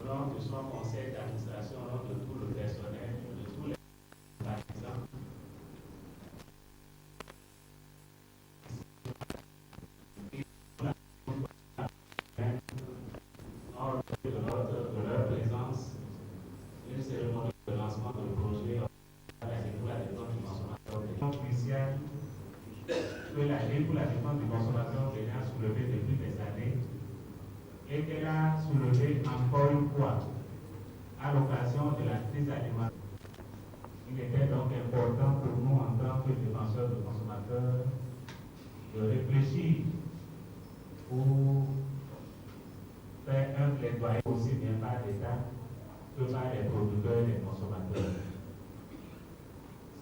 Que ce soit conseil d'administration, de tout le personnel, de tous les partisans. De leur présence, une cérémonie de lancement de projet pour la défense du consommateur. Crucial que la Ligue pour la défense du consommateur venait à soulever depuis des années et qu'elle a soulevé encore une fois à l'occasion de la crise alimentaire. Il était donc important pour nous, en tant que défenseurs de consommateurs, de réfléchir pour faire un plaidoyer aussi bien par l'État que par les producteurs et les consommateurs.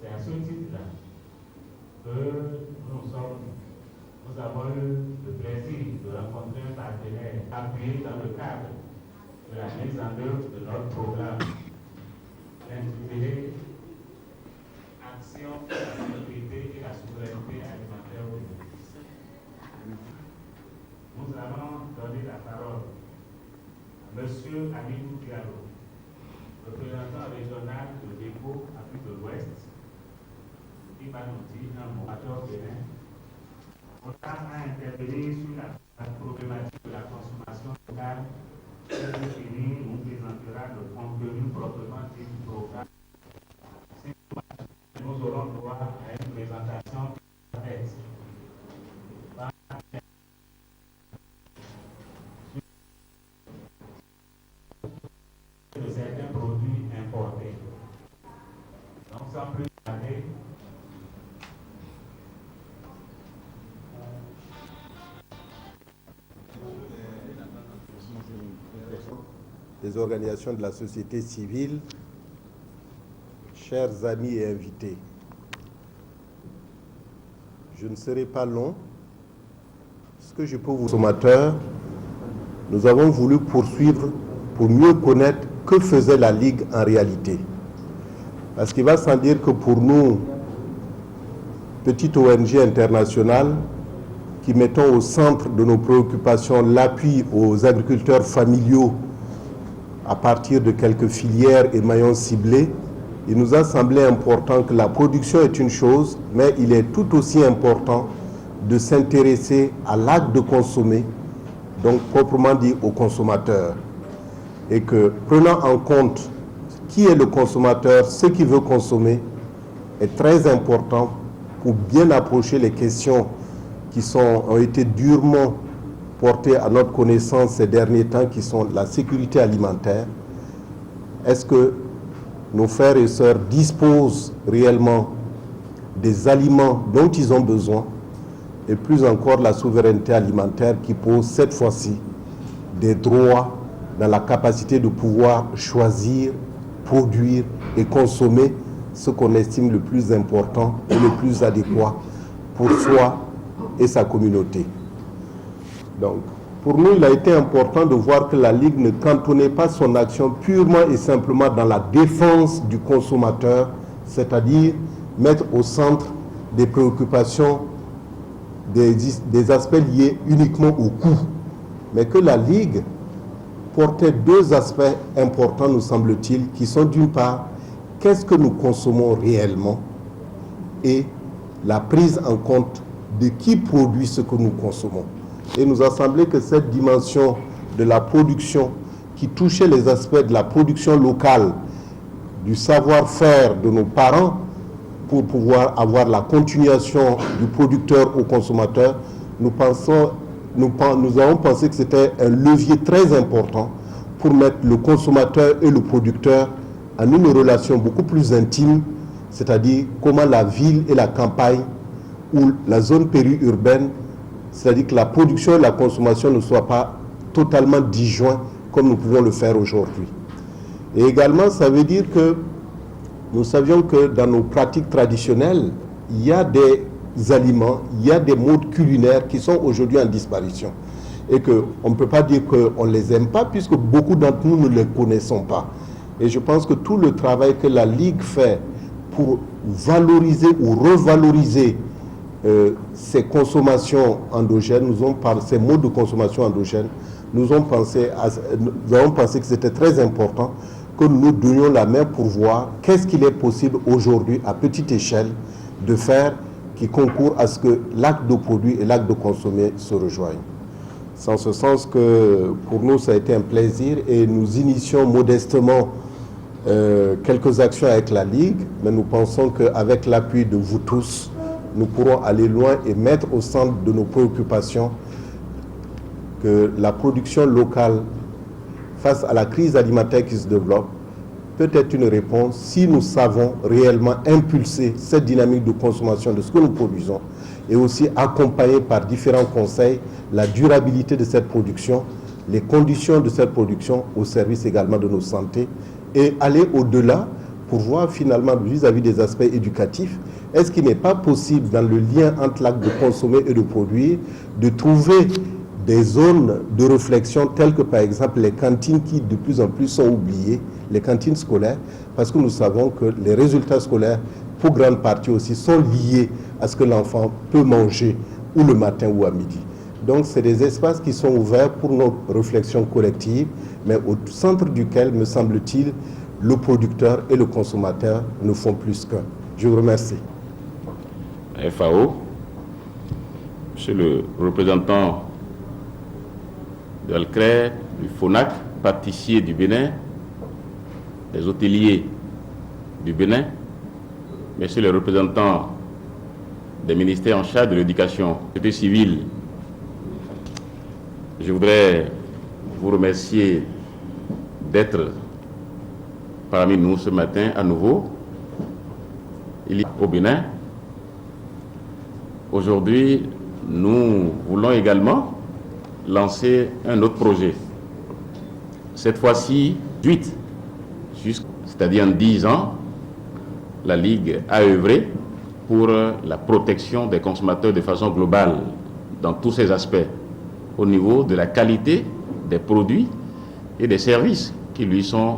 C'est à ce titre-là que nous avons eu le plaisir de rencontrer un partenaire appuyé dans le cadre de la mise en œuvre de notre programme intitulé Action pour la sécurité et la souveraineté alimentaire au Bénin. Nous allons donner la parole à M. Amidou Diallo, représentant régional de l'ECO Afrique de l'Ouest, qui va nous dire un mot à Bénin. On a interpellé sur la problématique de la consommation locale. Nous présentera le contenu proprement dit du programme. Nous aurons droit à une présentation faite de certains produits importés. Donc, sans plus tarder, les organisations de la société civile, chers amis et invités, je ne serai pas long. Ce que je peux vous consommateurs, nous avons voulu poursuivre pour mieux connaître que faisait la Ligue en réalité. Parce qu'il va sans dire que pour nous, petite ONG internationale, qui mettons au centre de nos préoccupations l'appui aux agriculteurs familiaux à partir de quelques filières et maillons ciblés, il nous a semblé important que la production est une chose, mais il est tout aussi important de s'intéresser à l'acte de consommer, donc proprement dit au consommateur. Et que prenant en compte qui est le consommateur, ce qu'il veut consommer, est très important pour bien approcher les questions qui ont été durement portées à notre connaissance ces derniers temps, qui sont la sécurité alimentaire. Est-ce que nos frères et sœurs disposent réellement des aliments dont ils ont besoin, et plus encore la souveraineté alimentaire qui pose cette fois-ci des droits dans la capacité de pouvoir choisir, produire et consommer ce qu'on estime le plus important et le plus adéquat pour soi et sa communauté. Donc, pour nous, il a été important de voir que la Ligue ne cantonnait pas son action purement et simplement dans la défense du consommateur, c'est-à-dire mettre au centre des préoccupations des aspects liés uniquement au coût, mais que la Ligue portait deux aspects importants, nous semble-t-il, qui sont d'une part, qu'est-ce que nous consommons réellement, et la prise en compte de qui produit ce que nous consommons. Et nous a semblé que cette dimension de la production qui touchait les aspects de la production locale, du savoir-faire de nos parents pour pouvoir avoir la continuation du producteur au consommateur, nous avons pensé que c'était un levier très important pour mettre le consommateur et le producteur en une relation beaucoup plus intime, c'est-à-dire comment la ville et la campagne ou la zone périurbaine, c'est-à-dire que la production et la consommation ne soient pas totalement disjoints comme nous pouvons le faire aujourd'hui. Et également, ça veut dire que nous savions que dans nos pratiques traditionnelles, il y a des aliments, il y a des modes culinaires qui sont aujourd'hui en disparition. Et qu'on ne peut pas dire qu'on ne les aime pas, puisque beaucoup d'entre nous ne les connaissons pas. Et je pense que tout le travail que la Ligue fait pour valoriser ou revaloriser ces consommations endogènes, ces modes de consommation endogènes, nous avons pensé que c'était très important que nous donnions la main pour voir qu'est-ce qu'il est possible aujourd'hui à petite échelle de faire qui concourt à ce que l'acte de produire et l'acte de consommer se rejoignent. C'est en ce sens que pour nous ça a été un plaisir et nous initions modestement quelques actions avec la Ligue, mais nous pensons qu'avec l'appui de vous tous, nous pourrons aller loin et mettre au centre de nos préoccupations que la production locale face à la crise alimentaire qui se développe peut être une réponse si nous savons réellement impulser cette dynamique de consommation de ce que nous produisons et aussi accompagner par différents conseils la durabilité de cette production, les conditions de cette production au service également de nos santé et aller au-delà pour voir finalement vis-à-vis des aspects éducatifs, est-ce qu'il n'est pas possible dans le lien entre l'acte de consommer et de produire de trouver des zones de réflexion telles que par exemple les cantines qui de plus en plus sont oubliées, les cantines scolaires, parce que nous savons que les résultats scolaires, pour grande partie aussi, sont liés à ce que l'enfant peut manger ou le matin ou à midi. Donc c'est des espaces qui sont ouverts pour notre réflexion collective, mais au centre duquel, me semble-t-il, le producteur et le consommateur ne font plus qu'un. Je vous remercie. FAO, Monsieur le représentant de l'ALCRER, du FONAC, pâtissier du Bénin, des hôteliers du Bénin, Monsieur le représentant des ministères en charge de l'éducation, de la société civile, je voudrais vous remercier d'être parmi nous ce matin à nouveau. Il est au Bénin. Aujourd'hui, nous voulons également lancer un autre projet. Cette fois-ci, 8, c'est-à-dire en 10 ans, la Ligue a œuvré pour la protection des consommateurs de façon globale, dans tous ses aspects, au niveau de la qualité des produits et des services qui lui sont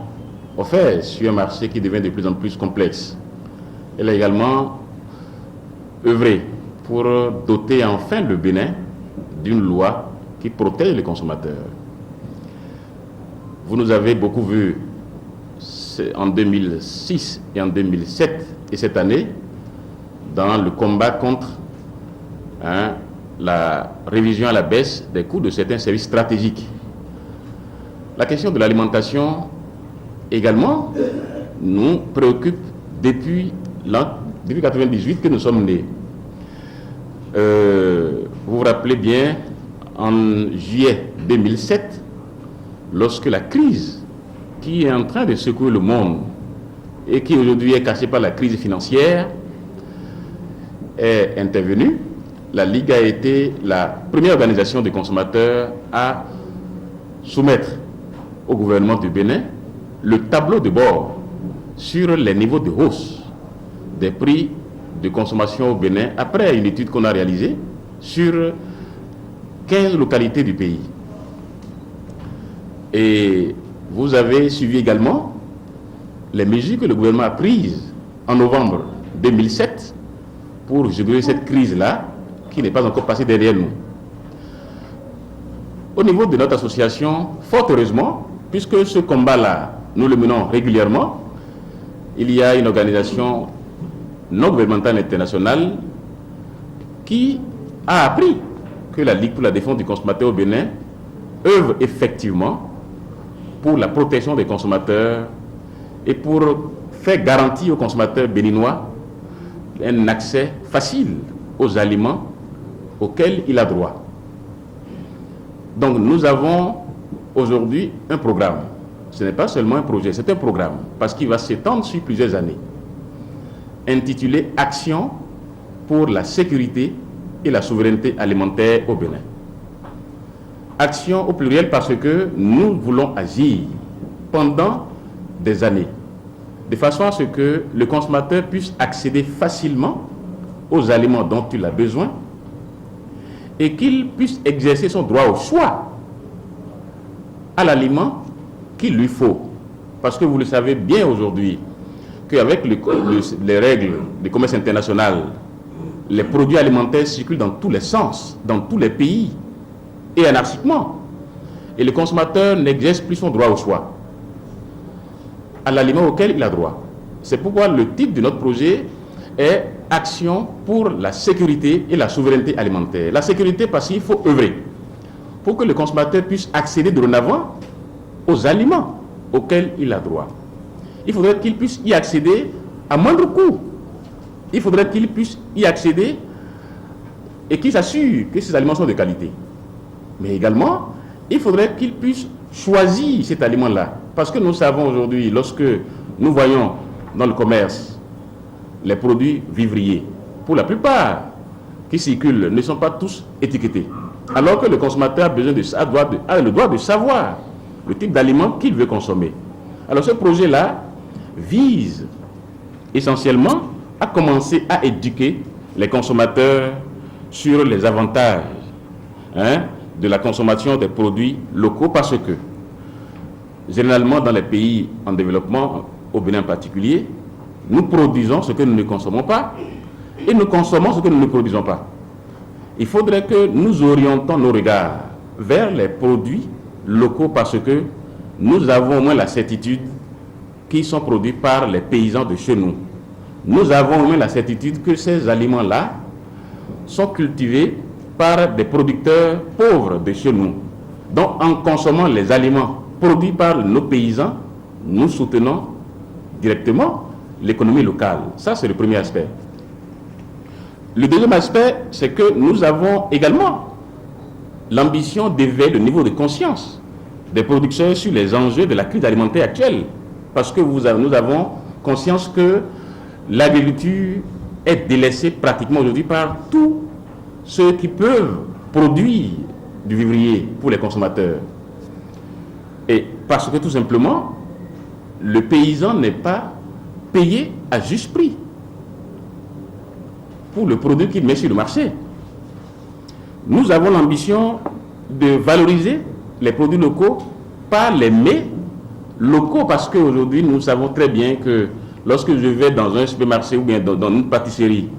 offerts sur un marché qui devient de plus en plus complexe. Elle a également œuvré pour doter enfin le Bénin d'une loi qui protège les consommateurs. Vous nous avez beaucoup vu en 2006 et en 2007 et cette année dans le combat contre la révision à la baisse des coûts de certains services stratégiques. La question de l'alimentation également nous préoccupe depuis 1998 que nous sommes nés. Vous vous rappelez bien, en juillet 2007, lorsque la crise qui est en train de secouer le monde et qui aujourd'hui est cachée par la crise financière est intervenue, la Ligue a été la première organisation des consommateurs à soumettre au gouvernement du Bénin le tableau de bord sur les niveaux de hausse des prix de consommation au Bénin après une étude qu'on a réalisée sur 15 localités du pays. Et vous avez suivi également les mesures que le gouvernement a prises en novembre 2007 pour juguler cette crise-là qui n'est pas encore passée derrière nous. Au niveau de notre association, fort heureusement, puisque ce combat-là, nous le menons régulièrement, il y a une organisation non gouvernemental international qui a appris que la Ligue pour la défense du consommateur au Bénin œuvre effectivement pour la protection des consommateurs et pour faire garantir aux consommateurs béninois un accès facile aux aliments auxquels il a droit. Donc nous avons aujourd'hui un programme. Ce n'est pas seulement un projet, c'est un programme, parce qu'il va s'étendre sur plusieurs années, intitulé « Action pour la sécurité et la souveraineté alimentaire au Bénin ». Action au pluriel parce que nous voulons agir pendant des années, de façon à ce que le consommateur puisse accéder facilement aux aliments dont il a besoin et qu'il puisse exercer son droit au choix à l'aliment qu'il lui faut. Parce que vous le savez bien aujourd'hui, qu'avec les règles du commerce international, les produits alimentaires circulent dans tous les sens, dans tous les pays, et anarchiquement. Et le consommateur n'exerce plus son droit au choix à l'aliment auquel il a droit. C'est pourquoi le titre de notre projet est « Action pour la sécurité et la souveraineté alimentaire ». La sécurité parce qu'il faut œuvrer pour que le consommateur puisse accéder dorénavant aux aliments auxquels il a droit. Il faudrait qu'il puisse y accéder à moindre coût. Il faudrait qu'il puisse y accéder et qu'il s'assure que ces aliments sont de qualité. Mais également, il faudrait qu'il puisse choisir cet aliment-là. Parce que nous savons aujourd'hui, lorsque nous voyons dans le commerce les produits vivriers, pour la plupart qui circulent, ne sont pas tous étiquetés. Alors que le consommateur a le droit de savoir le type d'aliment qu'il veut consommer. Alors ce projet-là vise essentiellement à commencer à éduquer les consommateurs sur les avantages de la consommation des produits locaux, parce que généralement dans les pays en développement, au Bénin en particulier, nous produisons ce que nous ne consommons pas et nous consommons ce que nous ne produisons pas. Il faudrait que nous orientons nos regards vers les produits locaux parce que nous avons au moins la certitude qu'ils sont produits par les paysans de chez nous. Nous avons au moins la certitude que ces aliments-là sont cultivés par des producteurs pauvres de chez nous. Donc en consommant les aliments produits par nos paysans, nous soutenons directement l'économie locale. Ça, c'est le premier aspect. Le deuxième aspect, c'est que nous avons également l'ambition d'élever le niveau de conscience des producteurs sur les enjeux de la crise alimentaire actuelle. Parce que nous avons conscience que l'agriculture est délaissée pratiquement aujourd'hui par tous ceux qui peuvent produire du vivrier pour les consommateurs. Et parce que tout simplement, le paysan n'est pas payé à juste prix pour le produit qu'il met sur le marché. Nous avons l'ambition de valoriser les produits locaux par les mets locaux, parce qu'aujourd'hui nous savons très bien que lorsque je vais dans un supermarché ou bien dans une pâtisserie,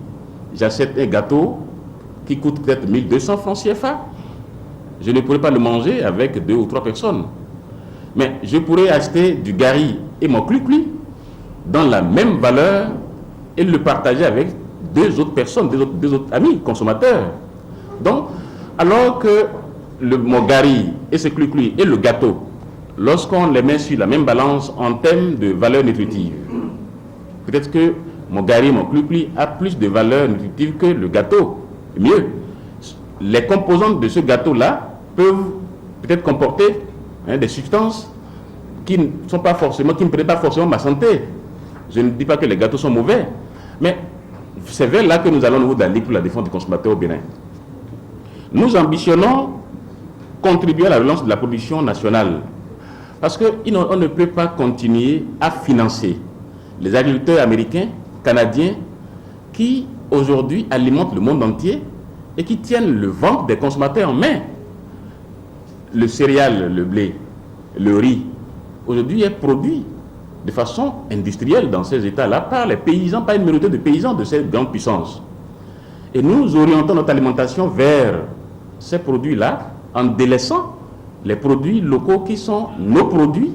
j'achète un gâteau qui coûte peut-être 1200 francs CFA. Je ne pourrais pas le manger avec 2 ou 3 personnes. Mais je pourrais acheter du gari et mon clui-clui dans la même valeur et le partager avec 2 autres personnes, 2 autres amis consommateurs. Donc, alors que mon gari et ce clui-clui et le gâteau, lorsqu'on les met sur la même balance en termes de valeur nutritive, peut-être que mon gari et mon clui-clui a plus de valeur nutritive que le gâteau. Mieux, les composantes de ce gâteau-là peuvent peut-être comporter des substances qui ne prennent pas forcément ma santé. Je ne dis pas que les gâteaux sont mauvais, mais c'est vers là que nous allons au niveau de la Ligue pour la défense du consommateur au Bénin. Nous ambitionnons contribuer à la relance de la production nationale, parce qu'on ne peut pas continuer à financer les agriculteurs américains, canadiens, qui aujourd'hui alimentent le monde entier et qui tiennent le ventre des consommateurs en main. Le céréal, le blé, le riz, aujourd'hui est produit de façon industrielle dans ces États-là par les paysans, par une minorité de paysans de cette grande puissance. Et nous orientons notre alimentation vers ces produits-là en délaissant les produits locaux qui sont nos produits,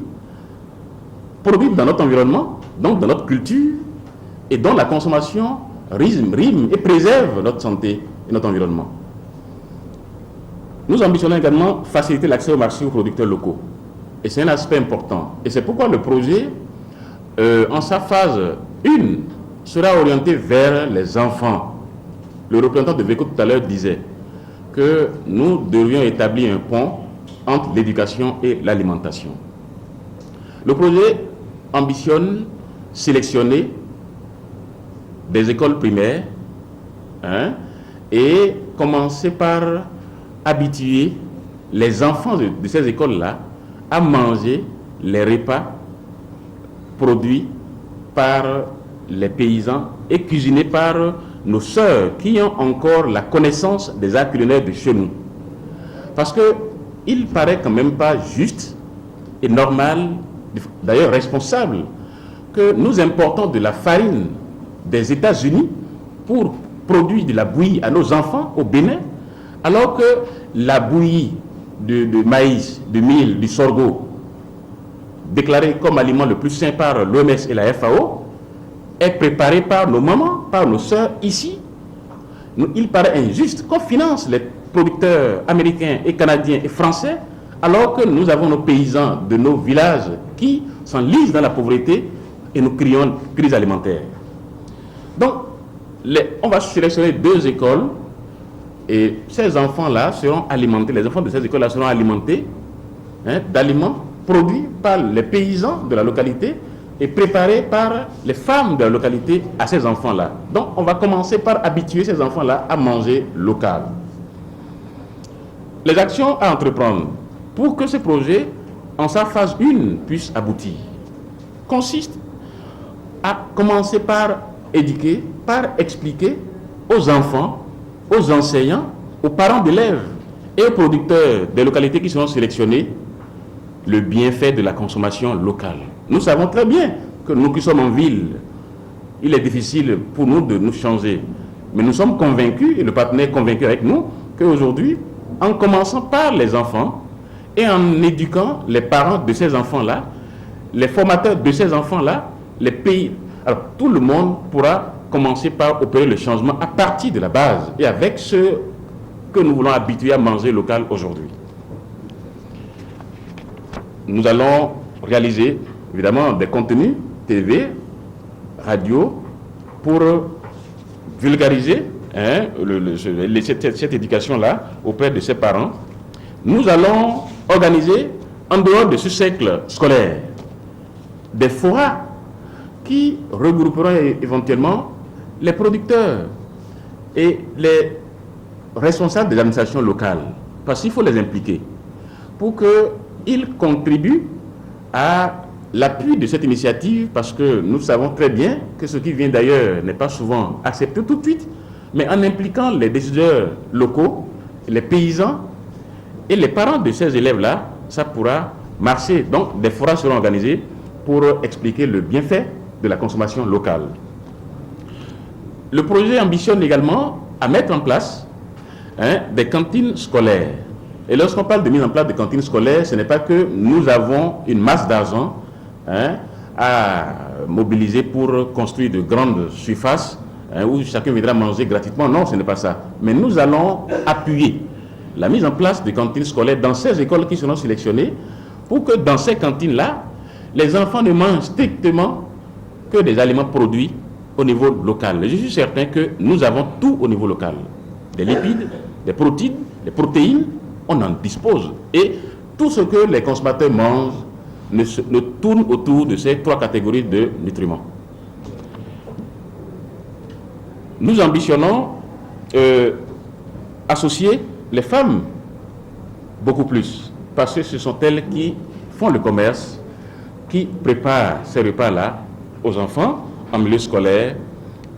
produits dans notre environnement, donc dans notre culture, et dont la consommation rime et préserve notre santé et notre environnement. Nous ambitionnons également faciliter l'accès au marché aux producteurs locaux. Et c'est un aspect important. Et c'est pourquoi le projet, en sa phase 1, sera orienté vers les enfants. Le représentant de VECO tout à l'heure disait que nous devions établir un pont entre l'éducation et l'alimentation. Le projet ambitionne sélectionner des écoles primaires et commencer par habituer les enfants de ces écoles-là à manger les repas produits par les paysans et cuisinés par nos sœurs qui ont encore la connaissance des arts culinaires de chez nous. Parce que il paraît quand même pas juste et normal, d'ailleurs responsable, que nous importons de la farine des États-Unis pour produire de la bouillie à nos enfants au Bénin, alors que la bouillie de maïs, de mil, du sorgho, déclarée comme aliment le plus sain par l'OMS et la FAO, est préparée par nos mamans, par nos sœurs ici. Il paraît injuste qu'on finance les producteurs américains et canadiens et français, alors que nous avons nos paysans de nos villages qui s'enlisent dans la pauvreté et nous crions crise alimentaire. Donc, on va sélectionner 2 écoles et ces enfants-là seront alimentés, les enfants de ces écoles-là seront alimentés d'aliments produits par les paysans de la localité et préparés par les femmes de la localité à ces enfants-là. Donc, on va commencer par habituer ces enfants-là à manger local. Les actions à entreprendre pour que ce projet, en sa phase 1, puisse aboutir, consistent à commencer par éduquer, par expliquer aux enfants, aux enseignants, aux parents d'élèves et aux producteurs des localités qui seront sélectionnés le bienfait de la consommation locale. Nous savons très bien que nous qui sommes en ville, il est difficile pour nous de nous changer. Mais nous sommes convaincus, et le partenaire est convaincu avec nous, qu'aujourd'hui, en commençant par les enfants et en éduquant les parents de ces enfants-là, les formateurs de ces enfants-là, les pays, alors tout le monde pourra commencer par opérer le changement à partir de la base et avec ce que nous voulons habituer à manger local aujourd'hui. Nous allons réaliser évidemment des contenus TV, radio, pour vulgariser cette éducation-là auprès de ses parents. Nous allons organiser, en dehors de ce cercle scolaire, des forats qui regrouperont éventuellement les producteurs et les responsables des administrations locales, parce qu'il faut les impliquer pour qu'ils contribuent à l'appui de cette initiative, parce que nous savons très bien que ce qui vient d'ailleurs n'est pas souvent accepté tout de suite, mais en impliquant les décideurs locaux, les paysans et les parents de ces élèves-là, ça pourra marcher. Donc des forats seront organisés pour expliquer le bienfait de la consommation locale. Le projet ambitionne également à mettre en place des cantines scolaires. Et lorsqu'on parle de mise en place de cantines scolaires, ce n'est pas que nous avons une masse d'argent à mobiliser pour construire de grandes surfaces où chacun viendra manger gratuitement. Non, ce n'est pas ça. Mais nous allons appuyer la mise en place de cantines scolaires dans ces écoles qui seront sélectionnées pour que dans ces cantines-là, les enfants ne mangent strictement que des aliments produits au niveau local. Je suis certain que nous avons tout au niveau local. Des lipides, des protéines, on en dispose. Et tout ce que les consommateurs mangent ne tourne autour de ces 3 catégories de nutriments. Nous ambitionnons associer les femmes beaucoup plus, parce que ce sont elles qui font le commerce, qui préparent ces repas-là aux enfants en milieu scolaire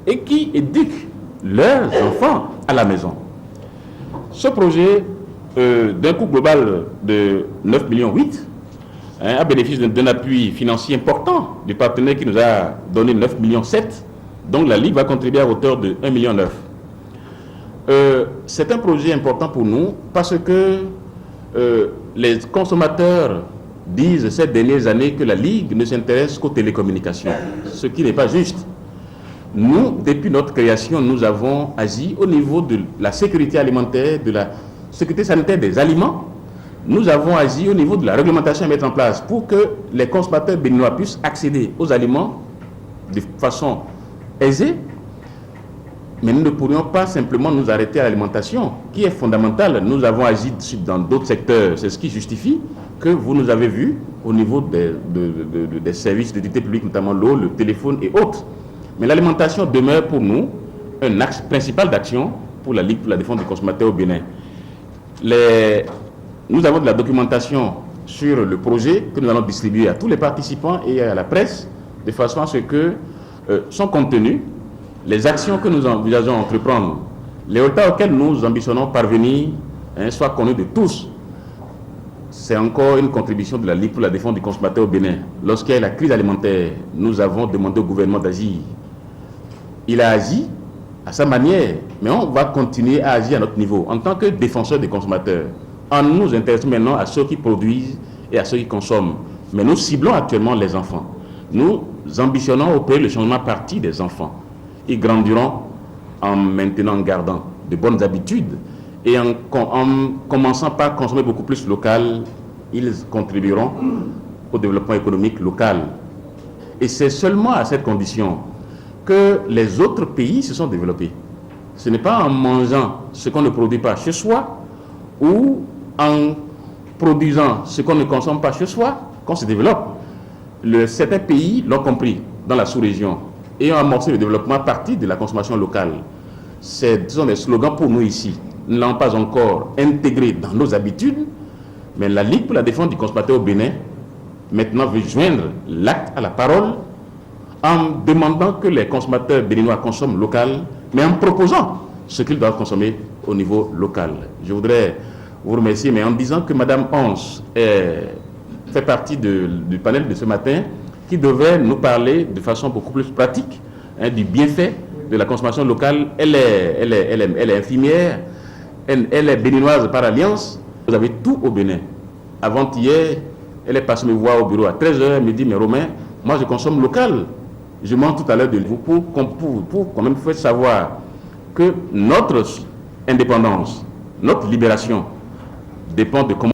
et qui éduquent leurs enfants à la maison. Ce projet, d'un coût global de 9,8 millions, à bénéfice d'un appui financier important du partenaire qui nous a donné 9,7 millions, donc la Ligue va contribuer à hauteur de 1,9 million. C'est un projet important pour nous parce que les consommateurs disent ces dernières années que la Ligue ne s'intéresse qu'aux télécommunications, ce qui n'est pas juste. Nous, depuis notre création, nous avons agi au niveau de la sécurité alimentaire, de la sécurité sanitaire des aliments. Nous avons agi au niveau de la réglementation à mettre en place pour que les consommateurs béninois puissent accéder aux aliments de façon aisée. Mais nous ne pourrions pas simplement nous arrêter à l'alimentation, qui est fondamentale. Nous avons agi dans d'autres secteurs. C'est ce qui justifie que vous nous avez vus au niveau des services d'utilité publique, notamment l'eau, le téléphone et autres. Mais l'alimentation demeure pour nous un axe principal d'action pour la Ligue pour la défense du consommateur au Bénin. Nous avons de la documentation sur le projet que nous allons distribuer à tous les participants et à la presse, de façon à ce que son contenu, les actions que nous envisageons entreprendre, les résultats auxquels nous ambitionnons parvenir, soient connus de tous. C'est encore une contribution de la Ligue pour la défense du consommateur au Bénin. Lorsqu'il y a la crise alimentaire, nous avons demandé au gouvernement d'agir. Il a agi à sa manière, mais on va continuer à agir à notre niveau en tant que défenseur des consommateurs. En nous intéressant maintenant à ceux qui produisent et à ceux qui consomment. Mais nous ciblons actuellement les enfants. Nous ambitionnons à opérer le changement parti des enfants. Ils grandiront en maintenant, en gardant de bonnes habitudes et en commençant par consommer beaucoup plus local, ils contribueront au développement économique local. Et c'est seulement à cette condition que les autres pays se sont développés. Ce n'est pas en mangeant ce qu'on ne produit pas chez soi ou en produisant ce qu'on ne consomme pas chez soi qu'on se développe. Certains pays l'ont compris dans la sous-région et ont amorcé le développement à partir de la consommation locale. Ce sont des slogans pour nous ici. Nous ne l'avons pas encore intégré dans nos habitudes, mais la Ligue pour la défense du consommateur au Bénin maintenant veut joindre l'acte à la parole en demandant que les consommateurs béninois consomment local, mais en proposant ce qu'ils doivent consommer au niveau local. Je voudrais vous remercier, mais en disant que Mme Hans fait partie du panel de ce matin, qui devait nous parler de façon beaucoup plus pratique du bienfait de la consommation locale. Elle est infirmière, elle est béninoise par alliance. Vous avez tout au Bénin. Avant-hier, elle est passée me voir au bureau à 13h, elle me dit, mais Romain, moi je consomme local. Je demande tout à l'heure de vous pour quand même faire savoir que notre indépendance, notre libération dépend de comment